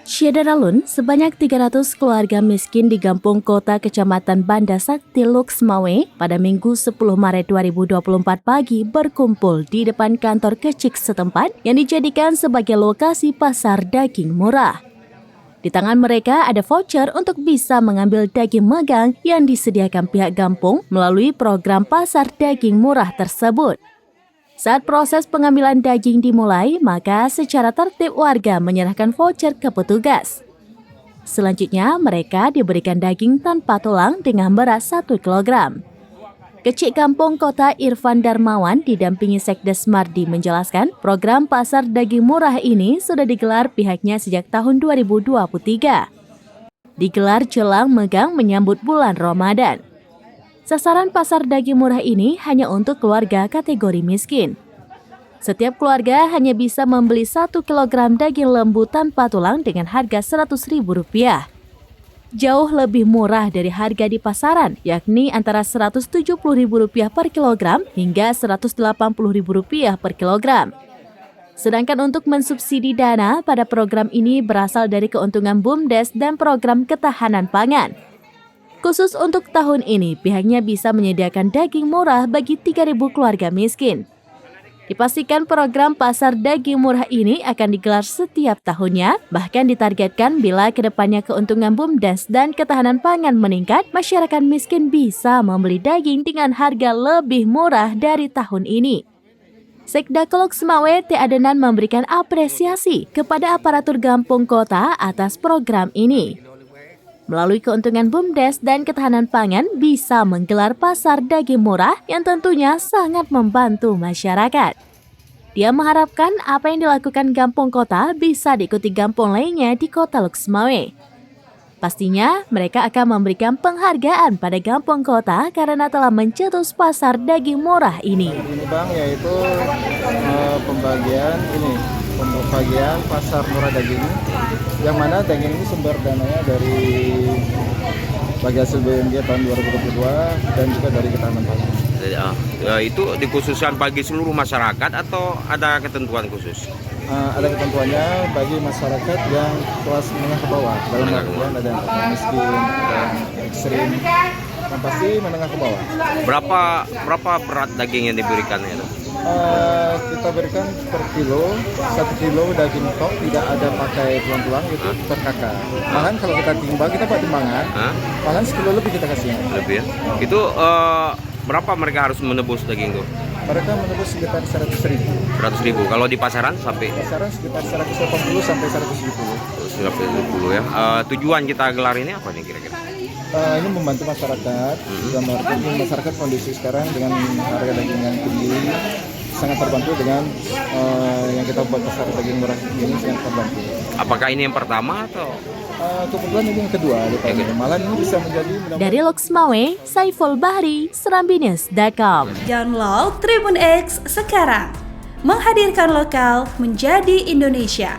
Syedaralun, sebanyak 300 keluarga miskin di Gampung Kota Kecamatan Banda Sakti Loksmawe pada Minggu 10 Maret 2024 pagi berkumpul di depan kantor kecik setempat yang dijadikan sebagai lokasi pasar daging murah. Di tangan mereka ada voucher untuk bisa mengambil daging megang yang disediakan pihak Gampung melalui program pasar daging murah tersebut. Saat proses pengambilan daging dimulai, maka secara tertib warga menyerahkan voucher ke petugas. Selanjutnya, mereka diberikan daging tanpa tulang dengan berat 1 kg. Kecik Gampung Kota Irfan Darmawan didampingi Sekdes Mardi menjelaskan program pasar daging murah ini sudah digelar pihaknya sejak tahun 2023. Digelar jelang megang menyambut bulan Ramadan. Sasaran pasar daging murah ini hanya untuk keluarga kategori miskin. Setiap keluarga hanya bisa membeli 1 kg daging lembu tanpa tulang dengan harga Rp100.000. Jauh lebih murah dari harga di pasaran, yakni antara Rp170.000 per kilogram hingga Rp180.000 per kilogram. Sedangkan untuk mensubsidi dana pada program ini berasal dari keuntungan BUMDes dan program ketahanan pangan. Khusus untuk tahun ini, pihaknya bisa menyediakan daging murah bagi 3.000 keluarga miskin. Dipastikan program pasar daging murah ini akan digelar setiap tahunnya, bahkan ditargetkan bila kedepannya keuntungan BUMDes dan ketahanan pangan meningkat, masyarakat miskin bisa membeli daging dengan harga lebih murah dari tahun ini. Sekda Loksmawe T. Adenan memberikan apresiasi kepada aparatur Gampung Kota atas program ini. Melalui keuntungan BUMDes dan ketahanan pangan bisa menggelar pasar daging murah yang tentunya sangat membantu masyarakat. Dia mengharapkan apa yang dilakukan Gampung Kota bisa diikuti Gampung lainnya di Kota Loksmawe. Pastinya mereka akan memberikan penghargaan pada Gampung Kota karena telah mencetus pasar daging murah ini. Ini Bang, yaitu pembagian pasar murah daging, yang mana daging ini sumber dananya dari bagi hasil BMG tahun 2022 dan juga dari ketahanan pangan. Itu dikhususkan bagi seluruh masyarakat atau ada ketentuan khusus? Ada ketentuannya bagi masyarakat yang kelas menengah ke bawah, dalam artian ada yang miskin, ada yang ekstrim, yang pasti menengah ke bawah. Berapa berat daging yang diberikan itu? Kita berikan per kilo, 1 kilo daging tok tidak ada pakai tulang-tulang itu per kakak. Malahan kalau kita timbang, kita pakai timbangan, malahan sekilo lebih kita kasih. Lebih ya? Itu berapa mereka harus menebus daging itu? Mereka menebus sekitar 100.000. 100.000. Kalau di pasaran sampai? Pasaran sekitar 180 sampai 170. 170 ya. Tujuan kita gelar ini apa nih kira-kira? Ini membantu masyarakat, masyarakat kondisi sekarang dengan harga daging yang tinggi sangat terbantu dengan yang kita buat pasar daging murah ini sangat terbantu. Apakah ini yang pertama atau? Kebetulan ini yang kedua, malah ini bisa menjadi. Dari Loksmawe, Saiful Bahri, serambinews.com. Download Tribun X sekarang, menghadirkan lokal menjadi Indonesia.